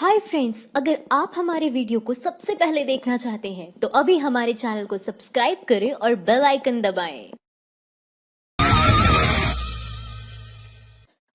Hi friends, अगर आप हमारे वीडियो को सबसे पहले देखना चाहते हैं तो अभी हमारे चैनल को सब्सक्राइब करें और बेल आइकन दबाएं।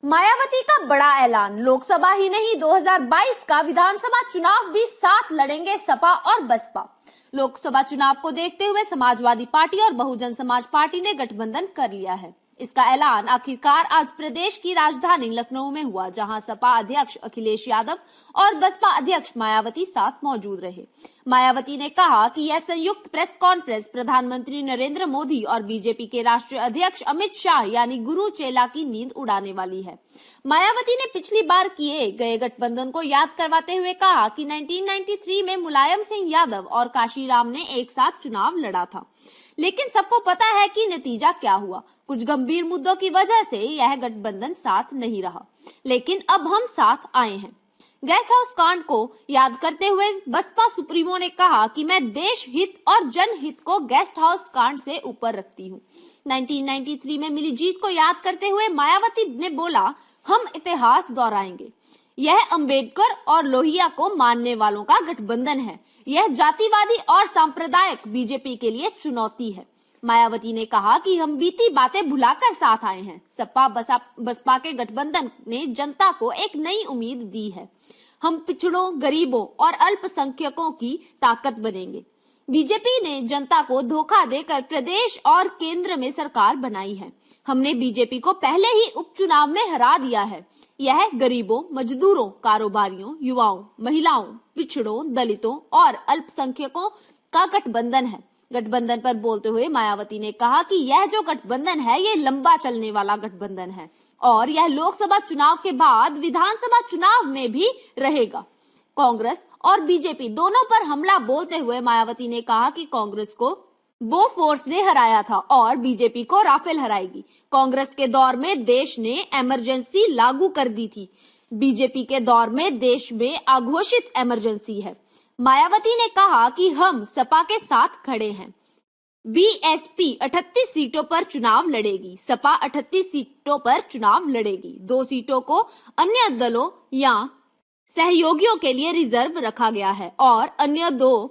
मायावती का बड़ा ऐलान, लोकसभा ही नहीं 2022 का विधानसभा चुनाव भी साथ लड़ेंगे सपा और बसपा। लोकसभा चुनाव को देखते हुए समाजवादी पार्टी और बहुजन समाज पार्टी ने गठबंधन कर लिया है। इसका ऐलान आखिरकार आज प्रदेश की राजधानी लखनऊ में हुआ, जहां सपा अध्यक्ष अखिलेश यादव और बसपा अध्यक्ष मायावती साथ मौजूद रहे। मायावती ने कहा कि यह संयुक्त प्रेस कॉन्फ्रेंस प्रधानमंत्री नरेंद्र मोदी और बीजेपी के राष्ट्रीय अध्यक्ष अमित शाह यानी गुरु चेला की नींद उड़ाने वाली है। मायावती ने पिछली बार किए गए गठबंधन को याद करवाते हुए कहा कि 1993 में मुलायम सिंह यादव और काशीराम ने एक साथ चुनाव लड़ा था, लेकिन सबको पता है कि नतीजा क्या हुआ। कुछ गंभीर मुद्दों की वजह से यह गठबंधन साथ नहीं रहा, लेकिन अब हम साथ आए हैं। गेस्ट हाउस कांड को याद करते हुए बसपा सुप्रीमो ने कहा कि मैं देश हित और जनहित को गेस्ट हाउस कांड से ऊपर रखती हूँ। 1993 में मिली जीत को याद करते हुए मायावती ने बोला, हम इतिहास दोहराएंगे। यह अंबेडकर और लोहिया को मानने वालों का गठबंधन है। यह जातिवादी और सांप्रदायिक बीजेपी के लिए चुनौती है। मायावती ने कहा कि हम बीती बातें भुलाकर साथ आए हैं। सपा बसपा के गठबंधन ने जनता को एक नई उम्मीद दी है। हम पिछड़ों, गरीबों और अल्पसंख्यकों की ताकत बनेंगे। बीजेपी ने जनता को धोखा देकर प्रदेश और केंद्र में सरकार बनाई है। हमने बीजेपी को पहले ही उपचुनाव में हरा दिया है। यह गरीबों, मजदूरों, कारोबारियों, युवाओं, महिलाओं, पिछड़ों, दलितों और अल्पसंख्यकों का गठबंधन है। गठबंधन पर बोलते हुए मायावती ने कहा कि यह जो गठबंधन है, ये लंबा चलने वाला गठबंधन है और यह लोकसभा चुनाव के बाद विधानसभा चुनाव में भी रहेगा। कांग्रेस और बीजेपी दोनों पर हमला बोलते हुए मायावती ने कहा कि कांग्रेस को बोफोर्स ने हराया था और बीजेपी को राफेल हराएगी। कांग्रेस के दौर में देश ने इमरजेंसी लागू कर दी थी। बीजेपी के दौर में देश में अघोषित इमरजेंसी है। मायावती ने कहा कि हम सपा के साथ खड़े हैं। बीएसपी 38 सीटों पर चुनाव लड़ेगी, सपा 38 सीटों पर चुनाव लड़ेगी। 2 सीटों को अन्य दलों या सहयोगियों के लिए रिजर्व रखा गया है और अन्य 2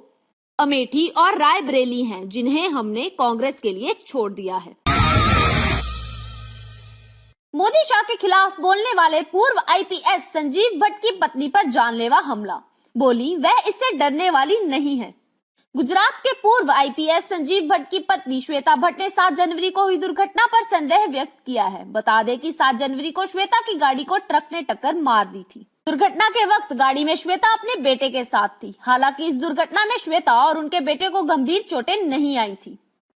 अमेठी और रायबरेली हैं, जिन्हें हमने कांग्रेस के लिए छोड़ दिया है। मोदी शाह के खिलाफ बोलने वाले पूर्व आईपीएस संजीव भट्ट की पत्नी पर जानलेवा हमला। बोली, वह इससे डरने वाली नहीं है। गुजरात के पूर्व आईपीएस संजीव भट्ट की पत्नी श्वेता भट्ट ने 7 जनवरी को हुई दुर्घटना पर संदेह व्यक्त किया है। बता दें कि 7 जनवरी को श्वेता की गाड़ी को ट्रक ने टक्कर मार दी थी। दुर्घटना के वक्त गाड़ी में श्वेता अपने बेटे के साथ थी। हालांकि इस दुर्घटना में श्वेता और उनके बेटे को गंभीर चोटें नहीं आई थी।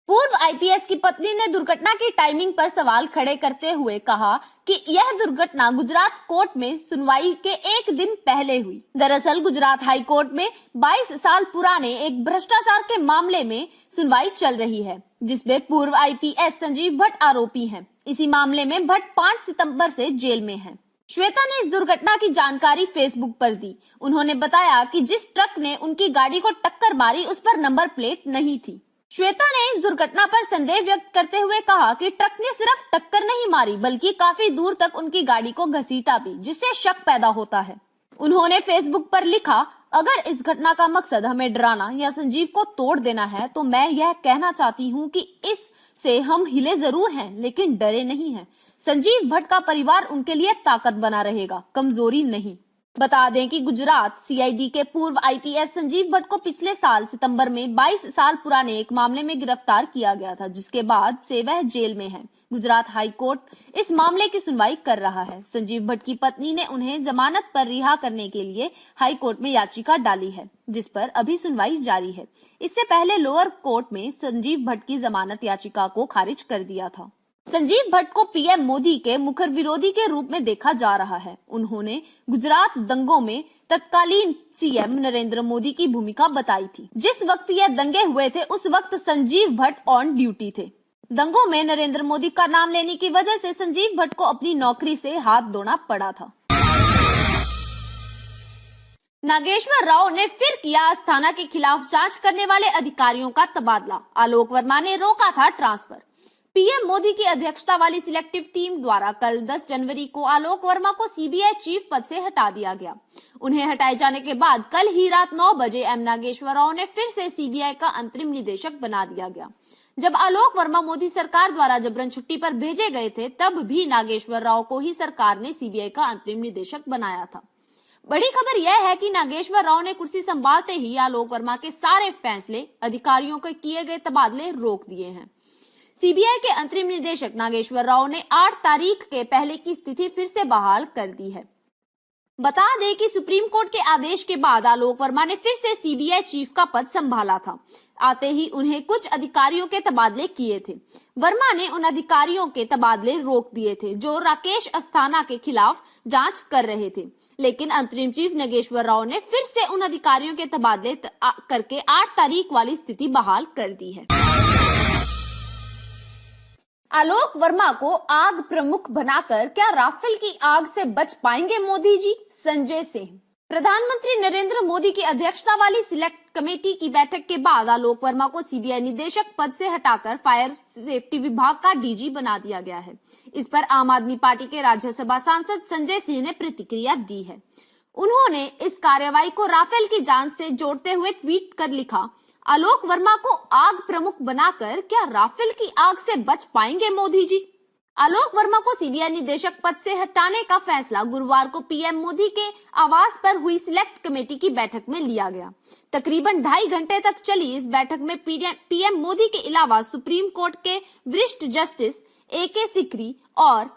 पूर्व आईपीएस की पत्नी ने दुर्घटना की टाइमिंग पर सवाल खड़े करते हुए कहा कि यह दुर्घटना गुजरात कोर्ट में सुनवाई के एक दिन पहले हुई। दरअसल गुजरात हाई कोर्ट में 22 साल पुराने एक भ्रष्टाचार के मामले में सुनवाई चल रही है, जिसमें पूर्व आईपीएस संजीव भट्ट आरोपी हैं। इसी मामले में भट्ट 5 सितंबर से जेल में हैं। श्वेता ने इस दुर्घटना की जानकारी फेसबुक पर दी। उन्होंने बताया कि जिस ट्रक ने उनकी गाड़ी को टक्कर मारी, उस पर नंबर प्लेट नहीं थी। श्वेता ने इस दुर्घटना पर संदेह व्यक्त करते हुए कहा कि ट्रक ने सिर्फ टक्कर नहीं मारी, बल्कि काफी दूर तक उनकी गाड़ी को घसीटा भी, जिससे शक पैदा होता है। उन्होंने फेसबुक पर लिखा, अगर इस घटना का मकसद हमें डराना या संजीव को तोड़ देना है, तो मैं यह कहना चाहती हूँ कि इससे हम हिले जरूर हैं, लेकिन डरे नहीं हैं। संजीव भट्ट का परिवार उनके लिए ताकत बना रहेगा, कमजोरी नहीं। बता दें कि गुजरात सीआईडी के पूर्व आईपीएस संजीव भट्ट को पिछले साल सितंबर में 22 साल पुराने एक मामले में गिरफ्तार किया गया था, जिसके बाद से वह जेल में है। गुजरात हाई कोर्ट इस मामले की सुनवाई कर रहा है। संजीव भट्ट की पत्नी ने उन्हें जमानत पर रिहा करने के लिए हाई कोर्ट में याचिका डाली है, जिस पर अभी सुनवाई जारी है। इससे पहले लोअर कोर्ट में संजीव भट्ट की जमानत याचिका को खारिज कर दिया था। संजीव भट्ट को पीएम मोदी के मुखर विरोधी के रूप में देखा जा रहा है। उन्होंने गुजरात दंगों में तत्कालीन सीएम नरेंद्र मोदी की भूमिका बताई थी। जिस वक्त यह दंगे हुए थे, उस वक्त संजीव भट्ट ऑन ड्यूटी थे। दंगों में नरेंद्र मोदी का नाम लेने की वजह से संजीव भट्ट को अपनी नौकरी से हाथ धोना पड़ा था। नागेश्वर राव ने फिर किया अस्थाना के खिलाफ जांच करने वाले अधिकारियों का तबादला। आलोक वर्मा ने रोका था ट्रांसफर। पीएम मोदी की अध्यक्षता वाली सिलेक्टिव टीम द्वारा कल 10 जनवरी को आलोक वर्मा को सीबीआई चीफ पद से हटा दिया गया। उन्हें हटाए जाने के बाद कल ही रात 9 बजे एम नागेश्वर राव ने फिर से सीबीआई का अंतरिम निदेशक बना दिया गया। जब आलोक वर्मा मोदी सरकार द्वारा जबरन छुट्टी पर भेजे गए थे, तब भी नागेश्वर राव को ही सरकार ने सीबीआई का अंतरिम निदेशक बनाया था। बड़ी खबर यह है कि नागेश्वर राव ने कुर्सी संभालते ही आलोक वर्मा के सारे फैसले, अधिकारियों के किए गए तबादले रोक दिए हैं। सीबीआई के अंतरिम निदेशक नागेश्वर राव ने 8 तारीख के पहले की स्थिति फिर से बहाल कर दी है। बता दें कि सुप्रीम कोर्ट के आदेश के बाद आलोक वर्मा ने फिर से सीबीआई चीफ का पद संभाला था। आते ही उन्हें कुछ अधिकारियों के तबादले किए थे। वर्मा ने उन अधिकारियों के तबादले रोक दिए थे जो राकेश अस्थाना के खिलाफ जांच कर रहे थे, लेकिन अंतरिम चीफ नागेश्वर राव ने फिर से उन अधिकारियों के तबादले करके 8 तारीख वाली स्थिति बहाल कर दी है। आलोक वर्मा को आग प्रमुख बनाकर क्या राफेल की आग से बच पाएंगे मोदी जी? संजय सिंह। प्रधानमंत्री नरेंद्र मोदी की अध्यक्षता वाली सिलेक्ट कमेटी की बैठक के बाद आलोक वर्मा को सीबीआई निदेशक पद से हटाकर फायर सेफ्टी विभाग का डीजी बना दिया गया है। इस पर आम आदमी पार्टी के राज्यसभा सांसद संजय सिंह ने प्रतिक्रिया दी है। उन्होंने इस कार्रवाई को राफेल की जांच से जोड़ते हुए ट्वीट कर लिखा, आलोक वर्मा को आग प्रमुख बनाकर क्या राफेल की आग से बच पाएंगे मोदी जी? आलोक वर्मा को सीबीआई निदेशक पद से हटाने का फैसला गुरुवार को पीएम मोदी के आवास पर हुई सिलेक्ट कमेटी की बैठक में लिया गया। तकरीबन 2.5 घंटे तक चली इस बैठक में पीएम मोदी के अलावा सुप्रीम कोर्ट के वरिष्ठ जस्टिस AK सिकरी और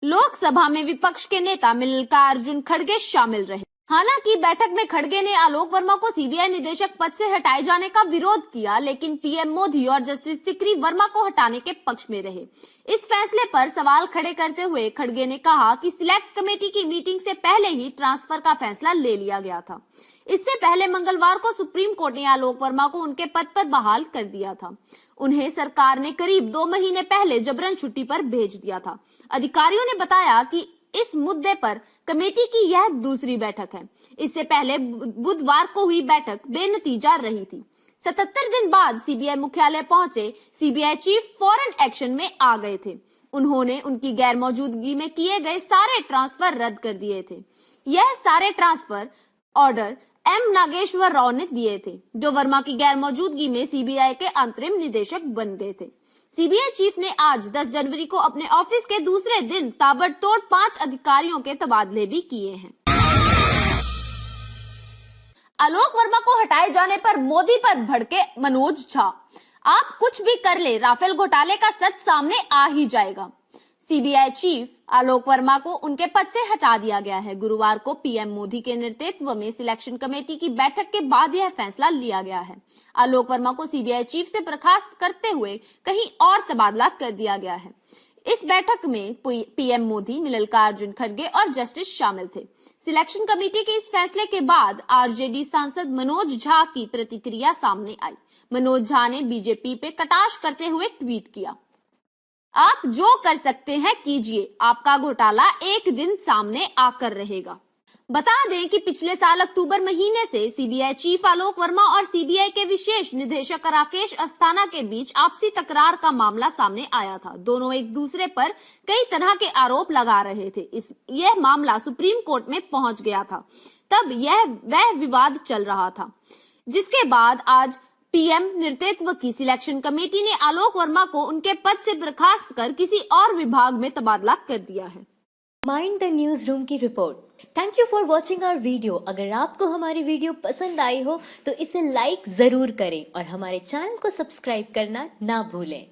लोकसभा में विपक्ष के नेता मल्लिकार्जुन खड़गे शामिल रहे। हालांकि बैठक में खड़गे ने आलोक वर्मा को सीबीआई निदेशक पद से हटाए जाने का विरोध किया, लेकिन पीएम मोदी और जस्टिस सिकरी वर्मा को हटाने के पक्ष में रहे। इस फैसले पर सवाल खड़े करते हुए खड़गे ने कहा कि सिलेक्ट कमेटी की मीटिंग से पहले ही ट्रांसफर का फैसला ले लिया गया था। इससे पहले मंगलवार को सुप्रीम कोर्ट ने आलोक वर्मा को उनके पद पर बहाल कर दिया था। उन्हें सरकार ने करीब 2 महीने पहले जबरन छुट्टी पर भेज दिया था। अधिकारियों ने बताया कि इस मुद्दे पर कमेटी की यह दूसरी बैठक है। इससे पहले बुधवार को हुई बैठक बेनतीजा रही थी। 77 दिन बाद सीबीआई मुख्यालय पहुंचे सीबीआई चीफ फौरन एक्शन में आ गए थे। उन्होंने उनकी गैर मौजूदगी में किए गए सारे ट्रांसफर रद्द कर दिए थे। यह सारे transfer order M Nageshwar Rao ने दिए थे, जो वर्मा की गैर मौजूदगी में सीबीआई के अंतरिम निदेशक बन गए थे। सीबीआई चीफ ने आज 10 जनवरी को अपने ऑफिस के दूसरे दिन ताबड़तोड़ 5 अधिकारियों के तबादले भी किए हैं। आलोक वर्मा को हटाए जाने पर मोदी पर भड़के मनोज झा। आप कुछ भी कर ले, राफेल घोटाले का सच सामने आ ही जाएगा। सीबीआई चीफ आलोक वर्मा को उनके पद से हटा दिया गया है। गुरुवार को पीएम मोदी के नेतृत्व में सिलेक्शन कमेटी की बैठक के बाद यह फैसला लिया गया है। आलोक वर्मा को सीबीआई चीफ से बर्खास्त करते हुए कहीं और तबादला कर दिया गया है। इस बैठक में पीएम मोदी, मल्लिकार्जुन खड़गे और जस्टिस शामिल थे। सिलेक्शन कमेटी के इस फैसले के बाद आरजेडी सांसद मनोज झा की प्रतिक्रिया सामने आई। मनोज झा ने बीजेपी पे कटाक्ष करते हुए ट्वीट किया, आप जो कर सकते हैं कीजिए, आपका घोटाला एक दिन सामने आकर रहेगा। बता दें कि पिछले साल अक्टूबर महीने से सीबीआई चीफ आलोक वर्मा और सीबीआई के विशेष निदेशक राकेश अस्थाना के बीच आपसी तकरार का मामला सामने आया था। दोनों एक दूसरे पर कई तरह के आरोप लगा रहे थे। यह मामला सुप्रीम कोर्ट में पहुंच गया था। तब वह विवाद चल रहा था, जिसके बाद आज पीएम नेतृत्व की सिलेक्शन कमेटी ने आलोक वर्मा को उनके पद से बर्खास्त कर किसी और विभाग में तबादला कर दिया है। माइंड द न्यूज रूम की रिपोर्ट। Thank you for watching our video. अगर आपको हमारी वीडियो पसंद आई हो तो इसे लाइक जरूर करें और हमारे चैनल को सब्सक्राइब करना ना भूलें।